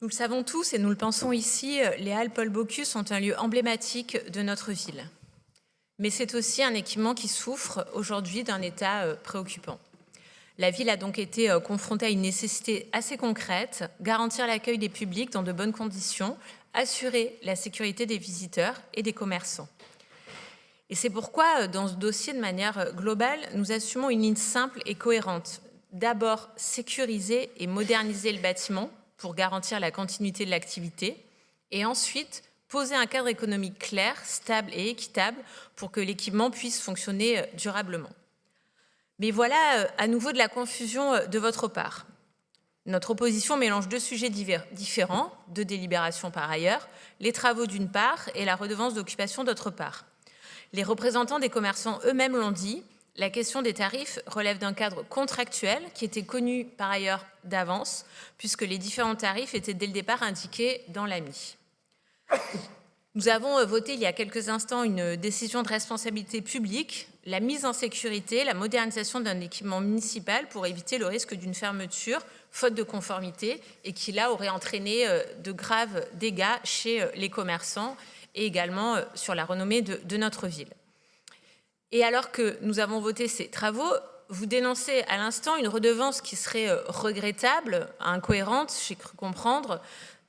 Nous le savons tous et nous le pensons ici, les Halles Paul Bocuse sont un lieu emblématique de notre ville. Mais c'est aussi un équipement qui souffre aujourd'hui d'un état préoccupant. La ville a donc été confrontée à une nécessité assez concrète, garantir l'accueil des publics dans de bonnes conditions, assurer la sécurité des visiteurs et des commerçants. Et c'est pourquoi, dans ce dossier, de manière globale, nous assumons une ligne simple et cohérente. D'abord, sécuriser et moderniser le bâtiment pour garantir la continuité de l'activité, et ensuite, poser un cadre économique clair, stable et équitable pour que l'équipement puisse fonctionner durablement. Mais voilà à nouveau de la confusion de votre part. Notre opposition mélange deux sujets différents, deux délibérations par ailleurs, les travaux d'une part et la redevance d'occupation d'autre part. Les représentants des commerçants eux-mêmes l'ont dit, la question des tarifs relève d'un cadre contractuel qui était connu par ailleurs d'avance, puisque les différents tarifs étaient dès le départ indiqués dans l'AMI. Nous avons voté il y a quelques instants une décision de responsabilité publique, la mise en sécurité, la modernisation d'un équipement municipal pour éviter le risque d'une fermeture, faute de conformité, et qui là aurait entraîné de graves dégâts chez les commerçants et également sur la renommée de notre ville. Et alors que nous avons voté ces travaux, vous dénoncez à l'instant une redevance qui serait regrettable, incohérente, j'ai cru comprendre,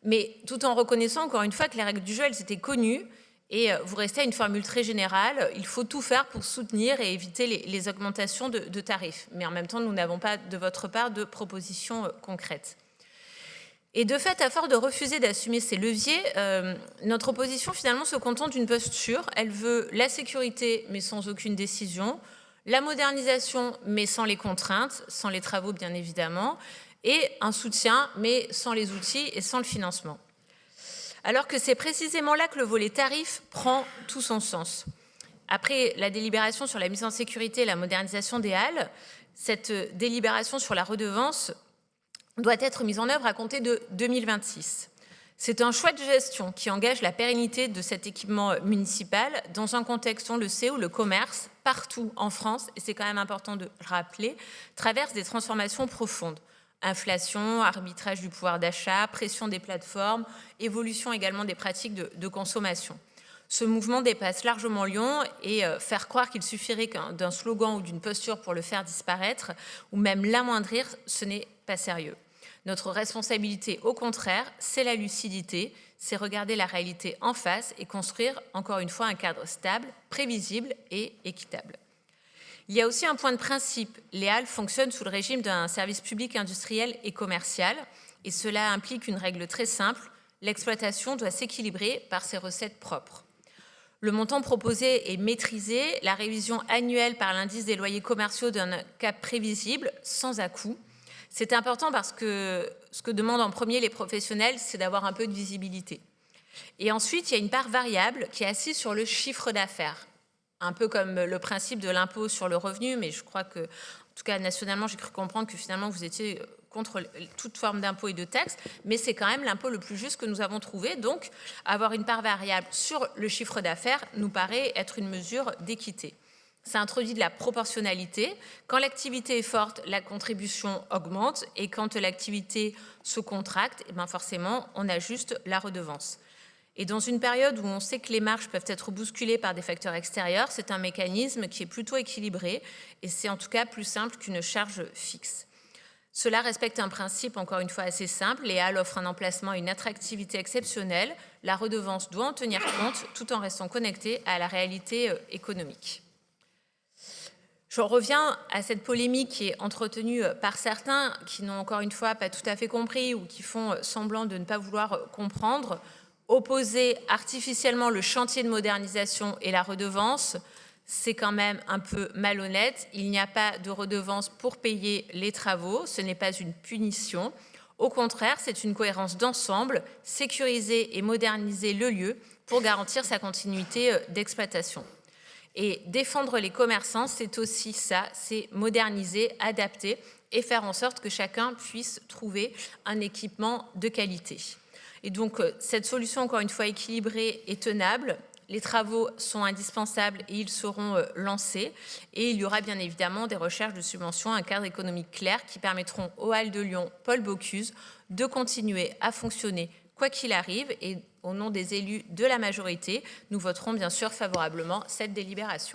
mais tout en reconnaissant encore une fois que les règles du jeu, elles étaient connues, et vous restez à une formule très générale, il faut tout faire pour soutenir et éviter les augmentations de tarifs. Mais en même temps, nous n'avons pas de votre part de propositions concrètes. Et de fait, à force de refuser d'assumer ces leviers, notre opposition finalement se contente d'une posture. Elle veut la sécurité mais sans aucune décision, la modernisation mais sans les contraintes, sans les travaux bien évidemment, et un soutien mais sans les outils et sans le financement. Alors que c'est précisément là que le volet tarif prend tout son sens. Après la délibération sur la mise en sécurité et la modernisation des halles, cette délibération sur la redevance doit être mise en œuvre à compter de 2026. C'est un choix de gestion qui engage la pérennité de cet équipement municipal dans un contexte, on le sait, où le commerce, partout en France, et c'est quand même important de le rappeler, traverse des transformations profondes. Inflation, arbitrage du pouvoir d'achat, pression des plateformes, évolution également des pratiques de consommation. Ce mouvement dépasse largement Lyon et faire croire qu'il suffirait d'un slogan ou d'une posture pour le faire disparaître ou même l'amoindrir, ce n'est pas sérieux. Notre responsabilité, au contraire, c'est la lucidité, c'est regarder la réalité en face et construire, encore une fois, un cadre stable, prévisible et équitable. Il y a aussi un point de principe. Les halles fonctionnent sous le régime d'un service public industriel et commercial, et cela implique une règle très simple, l'exploitation doit s'équilibrer par ses recettes propres. Le montant proposé est maîtrisé, la révision annuelle par l'indice des loyers commerciaux donne un cap prévisible, sans à-coups. C'est important parce que ce que demandent en premier les professionnels, c'est d'avoir un peu de visibilité. Et ensuite, il y a une part variable qui est assise sur le chiffre d'affaires. Un peu comme le principe de l'impôt sur le revenu, mais je crois que, en tout cas nationalement, j'ai cru comprendre que finalement vous étiez contre toute forme d'impôt et de taxes, mais c'est quand même l'impôt le plus juste que nous avons trouvé. Donc, avoir une part variable sur le chiffre d'affaires nous paraît être une mesure d'équité. Ça introduit de la proportionnalité. Quand l'activité est forte, la contribution augmente, et quand l'activité se contracte, eh bien forcément, on ajuste la redevance. Et dans une période où on sait que les marges peuvent être bousculées par des facteurs extérieurs, c'est un mécanisme qui est plutôt équilibré, et c'est en tout cas plus simple qu'une charge fixe. Cela respecte un principe, encore une fois, assez simple. Les halles offrent un emplacement et une attractivité exceptionnelle. La redevance doit en tenir compte tout en restant connectée à la réalité économique. Je reviens à cette polémique qui est entretenue par certains qui n'ont encore une fois pas tout à fait compris ou qui font semblant de ne pas vouloir comprendre. Opposer artificiellement le chantier de modernisation et la redevance, c'est quand même un peu malhonnête. Il n'y a pas de redevance pour payer les travaux, ce n'est pas une punition. Au contraire, c'est une cohérence d'ensemble, sécuriser et moderniser le lieu pour garantir sa continuité d'exploitation. Et défendre les commerçants, c'est aussi ça, c'est moderniser, adapter et faire en sorte que chacun puisse trouver un équipement de qualité. Et donc, cette solution, encore une fois, équilibrée et tenable, Les travaux sont indispensables et ils seront lancés. Et il y aura bien évidemment des recherches de subventions, un cadre économique clair qui permettront aux Halles de Lyon Paul Bocuse de continuer à fonctionner quoi qu'il arrive. Et au nom des élus de la majorité, nous voterons bien sûr favorablement cette délibération.